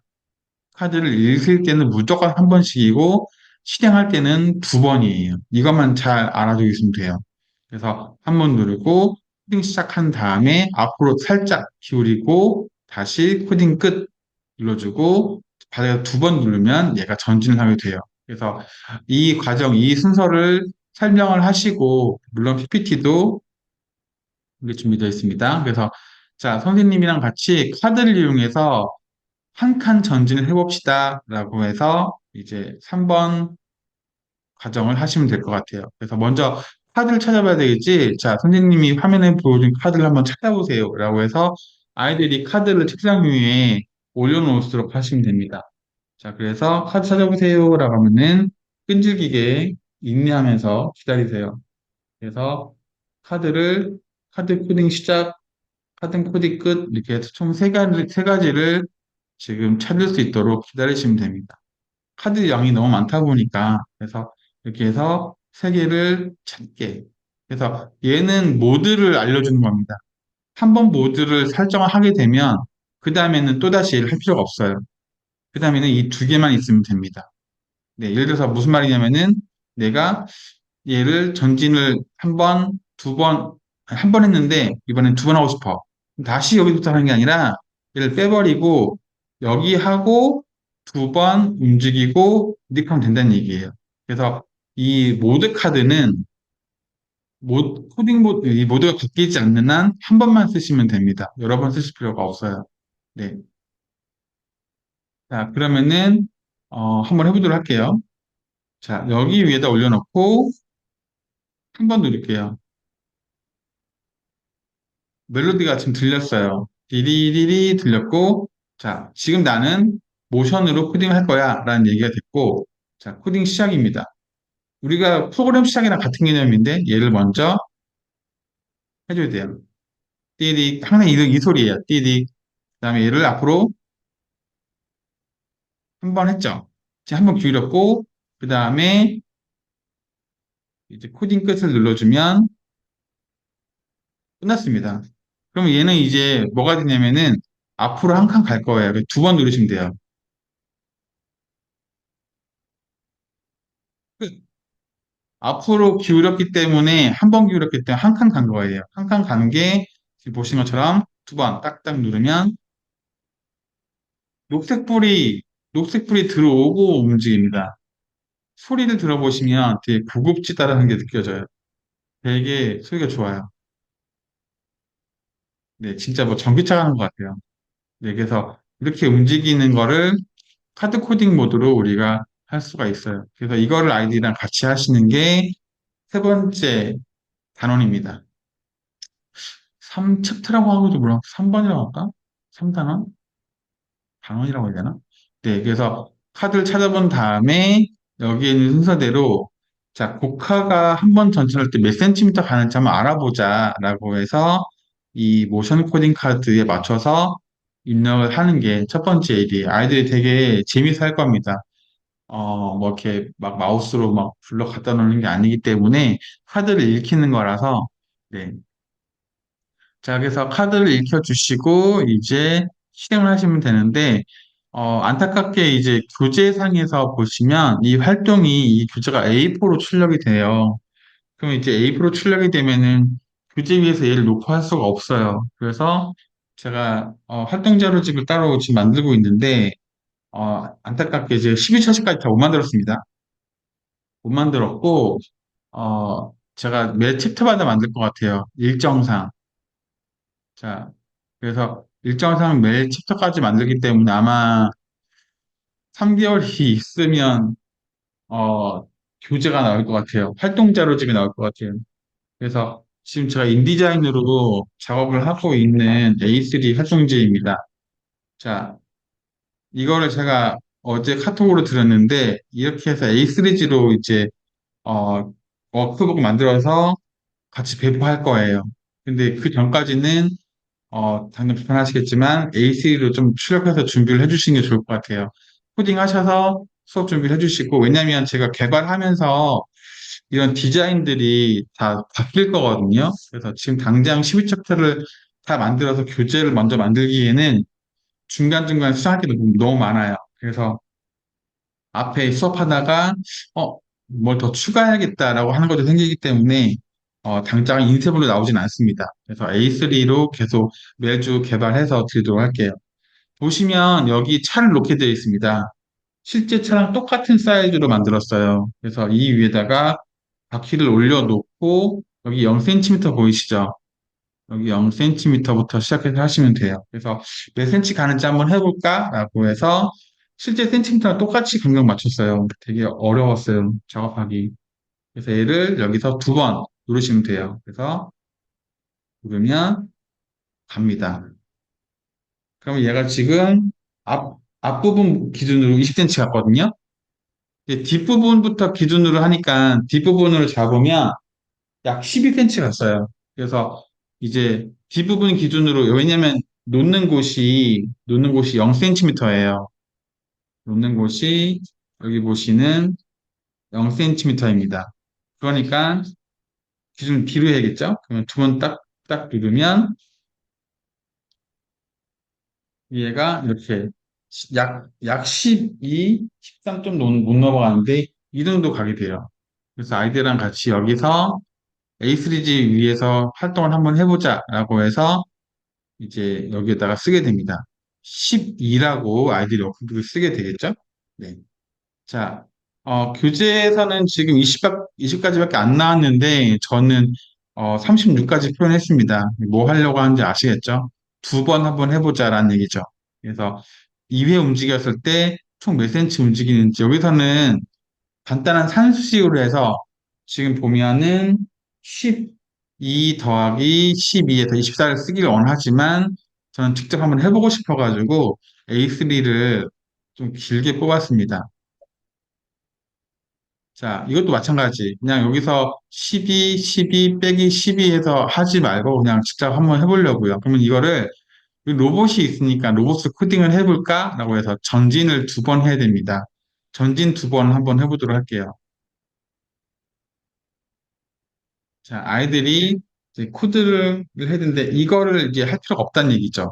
카드를 읽힐 때는 무조건 한 번씩이고 실행할 때는 두 번이에요. 이것만 잘 알아두시면 돼요. 그래서 한 번 누르고 코딩 시작한 다음에 앞으로 살짝 기울이고 다시 코딩 끝 눌러주고 바닥에 두 번 누르면 얘가 전진을 하게 돼요. 그래서 이 과정, 이 순서를 설명을 하시고 물론 PPT도 이게 준비되어 있습니다. 그래서 자, 선생님이랑 같이 카드를 이용해서 한 칸 전진을 해봅시다. 라고 해서 이제 3번 과정을 하시면 될 것 같아요. 그래서 먼저 카드를 찾아봐야 되겠지. 자, 선생님이 화면에 보여준 카드를 한번 찾아보세요. 라고 해서 아이들이 카드를 책상 위에 올려놓을수록 하시면 됩니다. 자, 그래서 카드 찾아보세요. 라고 하면은 끈질기게 인내하면서 기다리세요. 그래서 카드를, 카드 코딩 시작, 카드 코딩 끝, 이렇게 해서 총 세 가지를 지금 찾을 수 있도록 기다리시면 됩니다. 카드 양이 너무 많다 보니까 그래서 이렇게 해서 세 개를 찾게. 그래서 얘는 모드를 알려주는 겁니다. 한 번 모드를 설정을 하게 되면 그 다음에는 또다시 할 필요가 없어요. 그 다음에는 이 두 개만 있으면 됩니다. 네, 예를 들어서 무슨 말이냐면은 내가 얘를 전진을 한 번, 두 번, 한 번 했는데 이번엔 두 번 하고 싶어. 다시 여기부터 하는 게 아니라 얘를 빼버리고 여기 하고 두 번 움직이고 이렇게 하면 된다는 얘기예요. 그래서 이 모드 카드는 코딩 모드, 이 모드가 바뀌지 않는 한 한 번만 쓰시면 됩니다. 여러 번 쓰실 필요가 없어요. 네. 자, 그러면은, 한번 해보도록 할게요. 자, 여기 위에다 올려놓고 한 번 누를게요. 멜로디가 지금 들렸어요. 디리리리 들렸고, 자, 지금 나는 모션으로 코딩을 할 거야 라는 얘기가 됐고, 자, 코딩 시작입니다. 우리가 프로그램 시작이랑 같은 개념인데, 얘를 먼저 해줘야 돼요. 띠디, 항상 이 소리예요. 띠디. 그 다음에 얘를 앞으로 한 번 했죠. 지금 한 번 기울였고, 그 다음에 이제 코딩 끝을 눌러주면 끝났습니다. 그럼 얘는 이제 뭐가 되냐면은 앞으로 한 칸 갈 거예요. 두 번 누르시면 돼요. 끝. 앞으로 기울였기 때문에 한 번 기울였기 때문에 한 칸 간 거예요. 한 칸 간 게 지금 보신 것처럼 두 번 딱딱 누르면 녹색 불이 녹색 불이 들어오고 움직입니다. 소리를 들어보시면 되게 고급지다라는 게 느껴져요. 되게 소리가 좋아요. 네, 진짜 뭐 전기차 가는 것 같아요. 네, 그래서 이렇게 움직이는 거를 카드 코딩 모드로 우리가 할 수가 있어요. 그래서 이거를 아이디랑 같이 하시는 게 세 번째 단원입니다. 3챕터라고 하고도 뭐라 3번이라고 할까? 3단원? 단원이라고 해야 되나? 네, 그래서 카드를 찾아본 다음에 여기에 있는 순서대로 자, 고카가 한 번 전달할 때 몇 센티미터 가는지 한번 알아보자라고 해서 이 모션 코딩 카드에 맞춰서 입력을 하는 게 첫 번째 일이에요. 아이들이 되게 재미있어 할 겁니다. 뭐 이렇게 막 마우스로 막 불러 갖다 놓는 게 아니기 때문에 카드를 읽히는 거라서 네. 자, 그래서 카드를 읽혀주시고 이제 실행을 하시면 되는데 안타깝게 이제 교재상에서 보시면 이 활동이 이 교재가 A4로 출력이 돼요. 그럼 이제 A4로 출력이 되면은 교재 위에서 얘를 놓고 할 수가 없어요. 그래서 제가 활동 자료집을 따로 지금 만들고 있는데 안타깝게 이제 12처시까지 다 못 만들었습니다. 못 만들었고 제가 매 챕터마다 만들 것 같아요. 일정상. 자, 그래서 일정상 매 챕터까지 만들기 때문에 아마 3개월이 있으면 교재가 나올 것 같아요. 활동 자료집이 나올 것 같아요. 그래서 지금 제가 인디자인으로 작업을 하고 있는 A3 활동지입니다. 자, 이거를 제가 어제 카톡으로 드렸는데 이렇게 해서 A3지로 이제 어, 워크북 만들어서 같이 배포할 거예요. 근데 그 전까지는 당연히 불편하시겠지만 A3로 좀 출력해서 준비를 해주시는 게 좋을 것 같아요. 코딩 하셔서 수업 준비를 해주시고 왜냐면 제가 개발하면서 이런 디자인들이 다 바뀔 거거든요. 그래서 지금 당장 12챕터를 다 만들어서 교재를 먼저 만들기에는 중간중간 수정할 게 너무 많아요. 그래서 앞에 수업하다가 뭘 더 추가해야겠다라고 하는 것도 생기기 때문에 당장 인쇄본로 나오진 않습니다. 그래서 A3로 계속 매주 개발해서 드리도록 할게요. 보시면 여기 차를 놓게 되어 있습니다. 실제 차랑 똑같은 사이즈로 만들었어요. 그래서 이 위에다가 바퀴를 올려놓고 여기 0cm 보이시죠? 여기 0cm부터 시작해서 하시면 돼요. 그래서 몇 cm 가는지 한번 해볼까라고 해서 실제 센티미터랑 똑같이 간격 맞췄어요. 되게 어려웠어요. 작업하기. 그래서 얘를 여기서 두 번 누르시면 돼요. 그래서 누르면 갑니다. 그러면 얘가 지금 앞부분 기준으로 20cm 갔거든요. 이제 뒷부분부터 기준으로 하니까 뒷부분으로 잡으면 약 12cm 갔어요. 그래서 이제 뒷부분 기준으로, 왜냐면 놓는 곳이 0cm예요. 놓는 곳이 여기 보시는 0cm입니다. 그러니까 기준 뒤로 해야겠죠? 그러면 두 번 딱 누르면 얘가 이렇게 약 12, 13 좀 못 넘어가는데 이 정도 가게 돼요. 그래서 아이들이랑 같이 여기서 A3G 위에서 활동을 한번 해보자라고 해서 이제 여기에다가 쓰게 됩니다. 12라고 아이들이 워크북을 쓰게 되겠죠? 네. 자, 교재에서는 지금 20까지밖에 안 나왔는데 저는 36까지 표현했습니다. 뭐 하려고 하는지 아시겠죠? 두 번 한번 해보자라는 얘기죠. 그래서 2회 움직였을 때 총 몇 센치 움직이는지 여기서는 간단한 산수식으로 해서 지금 보면은 12 더하기 12에서 24를 쓰기를 원하지만 저는 직접 한번 해보고 싶어가지고 A3를 좀 길게 뽑았습니다. 자, 이것도 마찬가지. 그냥 여기서 12, 12 빼기 12 해서 하지 말고 그냥 직접 한번 해보려고요. 그러면 이거를 로봇이 있으니까 로봇 코딩을 해볼까라고 해서 전진을 두 번 해야 됩니다. 전진 두 번 한번 해보도록 할게요. 자, 아이들이 이제 코드를 해야 되는데 이거를 이제 할 필요가 없다는 얘기죠.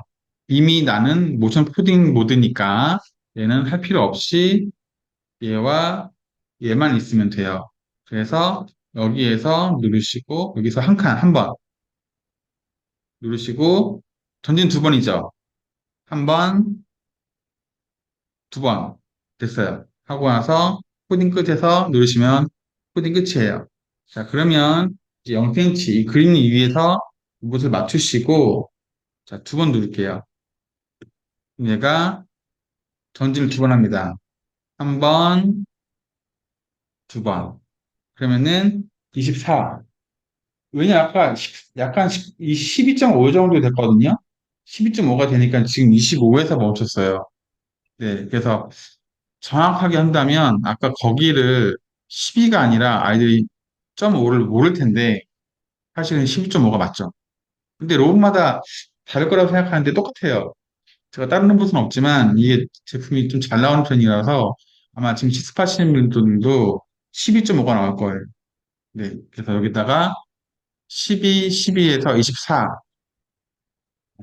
이미 나는 모션 코딩 모드니까 얘는 할 필요 없이 얘와 얘만 있으면 돼요. 그래서 여기에서 누르시고 여기서 한 칸, 한 번 누르시고 전진 두 번이죠. 한 번, 두 번 됐어요. 하고 나서 코딩 끝에서 누르시면 코딩 끝이에요. 자, 그러면 이제 0cm 이 그림 위에서 이것을 맞추시고 자, 두 번 누를게요. 얘가 전진을 두 번 합니다. 한 번, 두 번. 그러면은 24. 왜냐, 아까 약간 이 12.5 정도 됐거든요. 12.5가 되니까 지금 25에서 멈췄어요. 네, 그래서 정확하게 한다면 아까 거기를 12가 아니라 아이들이 0.5를 모를 텐데 사실은 12.5가 맞죠. 근데 로봇마다 다를 거라고 생각하는데 똑같아요. 제가 다른 로봇은 없지만 이게 제품이 좀 잘 나오는 편이라서 아마 지금 실습하시는 분들도 12.5가 나올 거예요. 네, 그래서 여기다가 12, 12에서 24,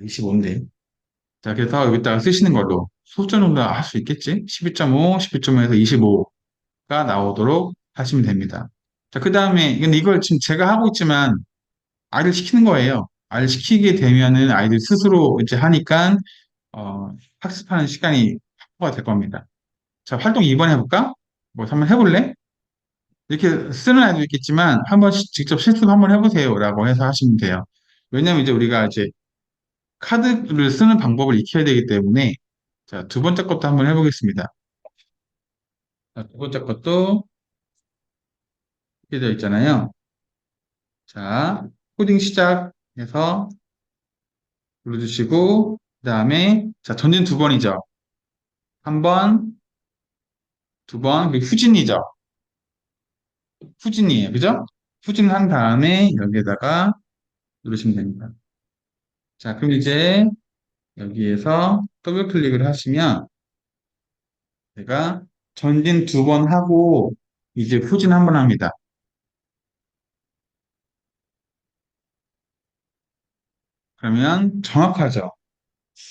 25인데. 자, 그래서 여기다가 쓰시는 걸로 소수 정도 할 수 있겠지? 12.5, 12.5에서 25가 나오도록 하시면 됩니다. 자, 그 다음에, 근데 이걸 지금 제가 하고 있지만 아이를 시키는 거예요. 아이를 시키게 되면은 아이들 스스로 이제 하니까, 학습하는 시간이 확보가 될 겁니다. 자, 활동 2번 해볼까? 뭐, 한번 해볼래? 이렇게 쓰는 아이도 있겠지만, 한번 직접 실습 한번 해보세요. 라고 해서 하시면 돼요. 왜냐면 이제 우리가 이제 카드를 쓰는 방법을 익혀야 되기 때문에, 자, 두 번째 것도 한번 해보겠습니다. 자, 두 번째 것도 이렇게 되어 있잖아요. 자, 코딩 시작해서 눌러주시고, 그 다음에, 자, 전진 두 번이죠. 한 번, 두 번, 그리고 후진이죠. 후진이에요. 그죠? 후진한 다음에 여기에다가 누르시면 됩니다. 자, 그럼 이제 여기에서 더블 클릭을 하시면 제가 전진 두 번 하고 이제 후진 한 번 합니다. 그러면 정확하죠.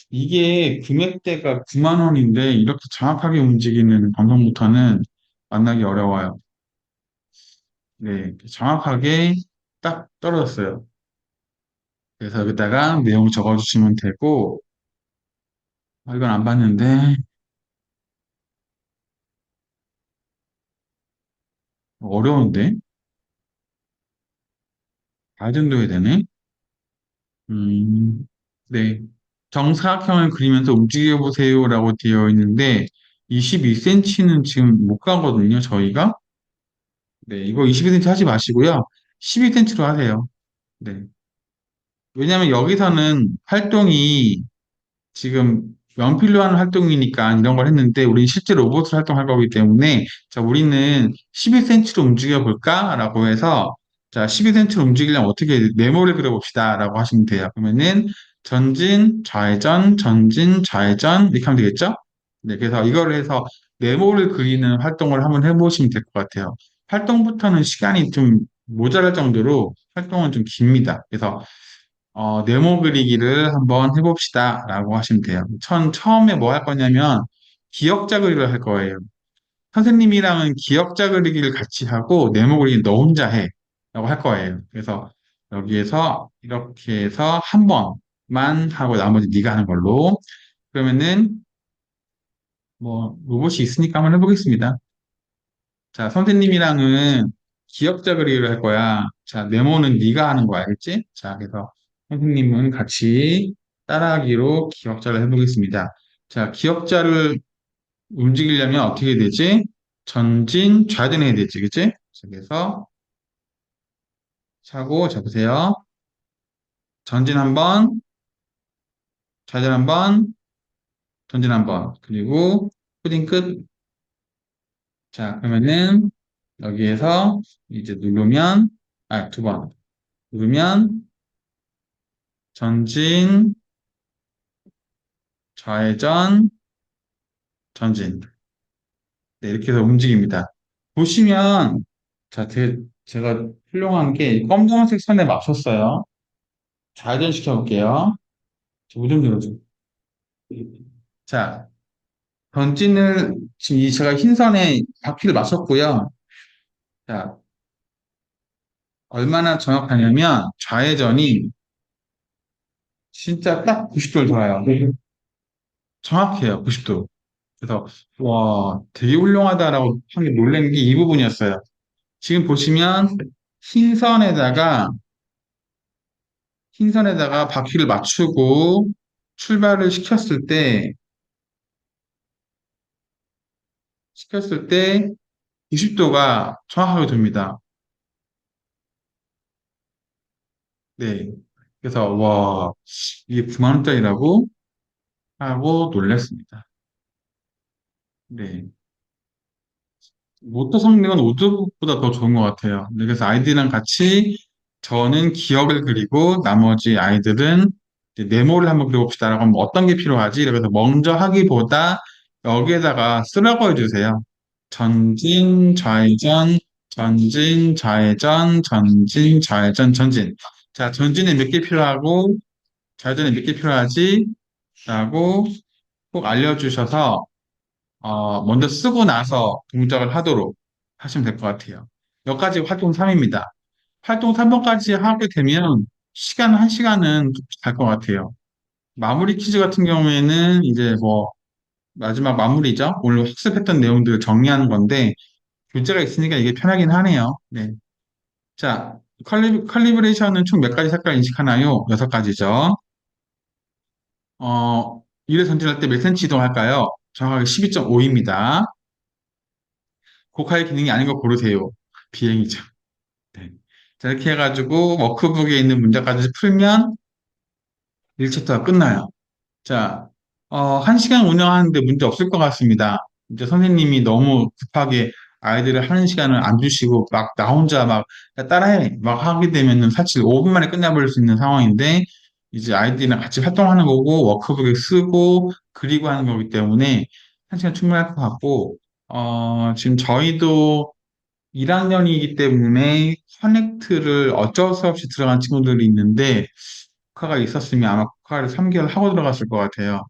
이게 금액대가 9만 원인데 이렇게 정확하게 움직이는 방송부터는 만나기 어려워요. 네, 정확하게 딱 떨어졌어요. 그래서 여기다가 내용 적어주시면 되고, 이건 안 봤는데 어려운데 알 정도 해야 되네. 네. 정사각형을 그리면서 움직여 보세요라고 되어 있는데 22cm는 지금 못 가거든요, 저희가. 네, 이거 22cm 하지 마시고요. 12cm로 하세요. 네. 왜냐면 여기서는 활동이 지금 연필로 하는 활동이니까 이런 걸 했는데 우리는 실제 로봇을 활동할 거기 때문에 자, 우리는 12cm로 움직여 볼까라고 해서 자, 12cm로 움직이려면 어떻게 네모를 그려봅시다 라고 하시면 돼요. 그러면은 전진, 좌회전, 전진, 좌회전 이렇게 하면 되겠죠? 네, 그래서 이거를 해서 네모를 그리는 활동을 한번 해보시면 될 것 같아요. 활동부터는 시간이 좀 모자랄 정도로 활동은 좀 깁니다. 그래서 네모 그리기를 한번 해봅시다. 라고 하시면 돼요. 처음에 뭐 할 거냐면, 기억자 그리기를 할 거예요. 선생님이랑은 기억자 그리기를 같이 하고, 네모 그리기 너 혼자 해. 라고 할 거예요. 그래서 여기에서 이렇게 해서 한 번만 하고 나머지 네가 하는 걸로. 그러면은, 뭐, 로봇이 있으니까 한번 해보겠습니다. 자, 선생님이랑은 기억자 그리기를 할 거야. 자, 네모는 네가 하는 거 알겠지? 자, 그래서 선생님은 같이 따라하기로 기억자를 해보겠습니다. 자, 기억자를 움직이려면 어떻게 되지? 전진, 좌전 해야 되지, 그치? 자, 그래서 차고 잡으세요. 전진 한 번, 좌전 한 번, 전진 한 번. 그리고 코딩 끝. 자, 그러면은 여기에서 이제 누르면, 두 번. 누르면 전진, 좌회전, 전진. 네, 이렇게 해서 움직입니다. 보시면, 자, 제가 훌륭한 게 검정색 선에 맞췄어요. 좌회전 시켜볼게요. 뭐좀 들어줘. 자, 전진을 지금 제가 흰 선에 바퀴를 맞췄고요. 자, 얼마나 정확하냐면 좌회전이 진짜 딱 90도를 돌아요. 정확해요, 90도. 그래서 와, 되게 훌륭하다라고 한 게 놀란 게 이 부분이었어요. 지금 보시면 흰선에다가 흰선에다가 바퀴를 맞추고 출발을 시켰을 때 90도가 정확하게 됩니다. 네. 그래서 와, 이게 9만 원짜리라고 하고 놀랐습니다. 네. 모터 성능은 우드보다 더 좋은 것 같아요. 네, 그래서 아이들이랑 같이 저는 기억을 그리고 나머지 아이들은 이제 네모를 한번 그려봅시다라고 하면 어떤 게 필요하지? 그래서 먼저 하기보다 여기에다가 쓰라고 해주세요. 전진, 좌회전, 전진, 좌회전, 전진, 좌회전, 전진. 자, 전진에 몇 개 필요하고 좌회전에 몇 개 필요하지? 라고 꼭 알려주셔서 먼저 쓰고 나서 동작을 하도록 하시면 될 것 같아요. 여기까지 활동 3입니다. 활동 3번까지 하게 되면 시간 1시간은 갈 것 같아요. 마무리 퀴즈 같은 경우에는 이제 뭐 마지막 마무리죠. 오늘 학습했던 내용들을 정리하는 건데 교재가 있으니까 이게 편하긴 하네요. 네. 자, 컬리브레이션은 총 몇 가지 색깔 인식하나요? 6가지죠. 1회 전진할 때 몇 cm 이동할까요? 정확하게 12.5입니다. 고가의 기능이 아닌 거 고르세요. 비행이죠. 네. 자, 이렇게 해가지고 워크북에 있는 문제까지 풀면 1챕터가 끝나요. 자, 1시간 운영하는데 문제 없을 것 같습니다. 이제 선생님이 너무 급하게 아이들을 하는 시간을 안 주시고 막 나 혼자 막 야, 따라해 막 하게 되면은 사실 5분 만에 끝내버릴 수 있는 상황인데 이제 아이들이랑 같이 활동하는 거고 워크북에 쓰고 그리고 하는 거기 때문에 1시간 충분할 것 같고 지금 저희도 1학년이기 때문에 커넥트를 어쩔 수 없이 들어간 친구들이 있는데 국화가 있었으면 아마 국화를 3개월 하고 들어갔을 것 같아요.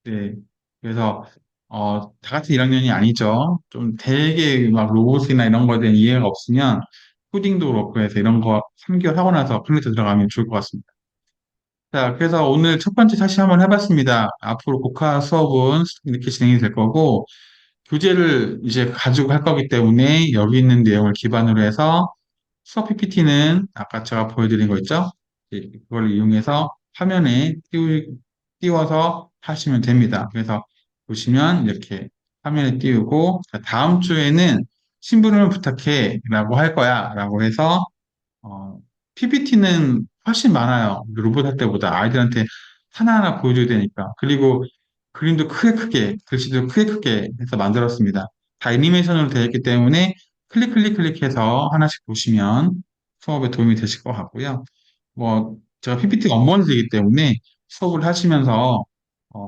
네. 그래서 다 같은 1학년이 아니죠. 좀 되게 막 로봇이나 이런 거에 대한 이해가 없으면 코딩도 그렇고 해서 이런 거 3개월 하고 나서 커넥트 들어가면 좋을 것 같습니다. 자, 그래서 오늘 첫 번째 사실 한번 해봤습니다. 앞으로 국화 수업은 이렇게 진행이 될 거고 교재를 이제 가지고 할 거기 때문에 여기 있는 내용을 기반으로 해서 수업 PPT는 아까 제가 보여드린 거 있죠? 그걸 이용해서 화면에 띄워서 하시면 됩니다. 그래서 보시면 이렇게 화면에 띄우고 자, 다음 주에는 심부름을 부탁해 라고 할 거야 라고 해서 PPT는 훨씬 많아요. 로봇 할 때보다 아이들한테 하나하나 보여줘야 되니까. 그리고 그림도 크게 크게, 글씨도 크게 크게 해서 만들었습니다. 다 애니메이션으로 되어 있기 때문에 클릭해서 하나씩 보시면 수업에 도움이 되실 것 같고요. 뭐, 제가 PPT가 업무원이 되기 때문에 수업을 하시면서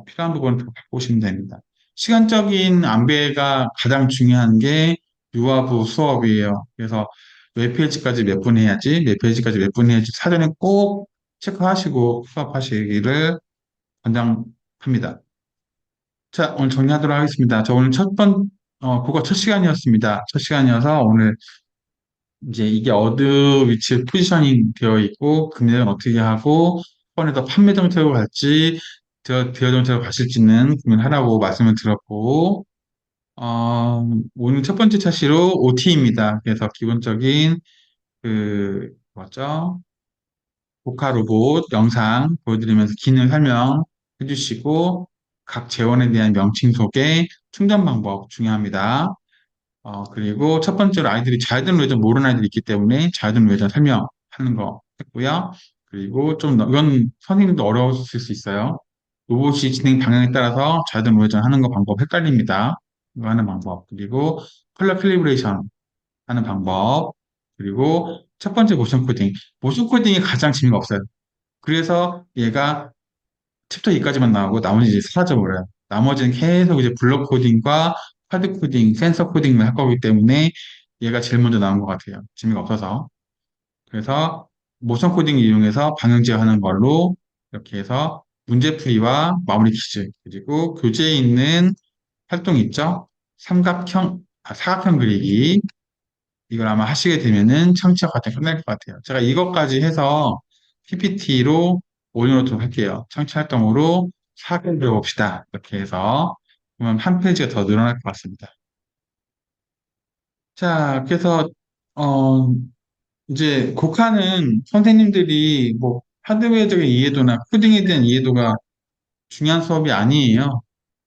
필요한 부분을 더 바꾸시면 됩니다. 시간적인 안배가 가장 중요한 게 유아부 수업이에요. 그래서 몇 페이지까지 몇 분 해야지, 몇 페이지까지 몇 분 해야지 사전에 꼭 체크하시고 수업하시기를 권장합니다. 자, 오늘 정리하도록 하겠습니다. 저 오늘 그거 첫 시간이었습니다. 첫 시간이어서 오늘 이제 이게 어느 위치에 포지셔닝 되어 있고, 금액은 어떻게 하고, 번에서 판매 정책으로 갈지, 대여 정책으로 가실지는 고민하라고 말씀을 드렸고, 오늘 첫 번째 차시로 OT입니다. 그래서 기본적인 뭐죠? 보카 로봇 영상 보여드리면서 기능 설명해 주시고, 각 재원에 대한 명칭 소개, 충전 방법 중요합니다. 그리고 첫 번째로 아이들이 자유등 외전 모르는 아이들이 있기 때문에 자유등 외전 설명하는 거 했고요. 그리고 이건 선생님도 어려우실 수 있어요. 로봇이 진행 방향에 따라서 자유등 외전 하는 거 방법 헷갈립니다. 이거 하는 방법. 그리고 컬러 캘리브레이션 하는 방법. 그리고 첫 번째 모션 코딩. 모션 코딩이 가장 재미가 없어요. 그래서 얘가 챕터 2까지만 나오고 나머지 이제 사라져버려요. 나머지는 계속 이제 블록 코딩과 카드 코딩, 센서 코딩을 할 거기 때문에 얘가 제일 먼저 나온 것 같아요. 재미가 없어서. 그래서 모션 코딩 이용해서 방향제어하는 걸로 이렇게 해서 문제풀이와 마무리 퀴즈 그리고 교재에 있는 활동 있죠? 사각형 그리기 이걸 아마 하시게 되면은 청취자 과정 끝날 것 같아요. 제가 이것까지 해서 PPT로 올려놓도록 할게요. 청취 활동으로 사각형 그려봅시다. 이렇게 해서 그러면 한 페이지가 더 늘어날 것 같습니다. 자, 그래서 어, 이제 곡하는 선생님들이 뭐 하드웨어적인 이해도나 코딩에 대한 이해도가 중요한 수업이 아니에요.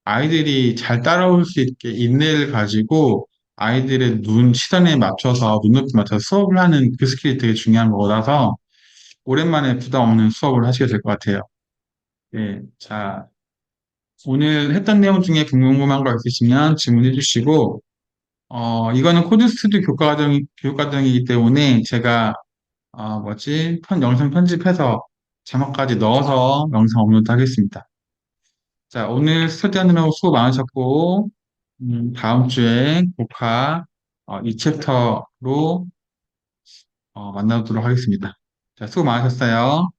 아이들이 잘 따라올 수 있게 인내를 가지고 아이들의 시선에 맞춰서 눈높이 맞춰서 수업을 하는 그 스킬이 되게 중요한 거라서 오랜만에 부담 없는 수업을 하시게 될 것 같아요. 예, 자, 오늘 했던 내용 중에 궁금한 거 있으시면 질문해 주시고, 이거는 코드 스튜디오 교육과정이기 때문에 제가 영상 편집해서 자막까지 넣어서 영상 업로드 하겠습니다. 자, 오늘 스터디하느라고 수고 많으셨고, 다음 주에 복화 2챕터로 만나도록 하겠습니다. 자, 수고 많으셨어요.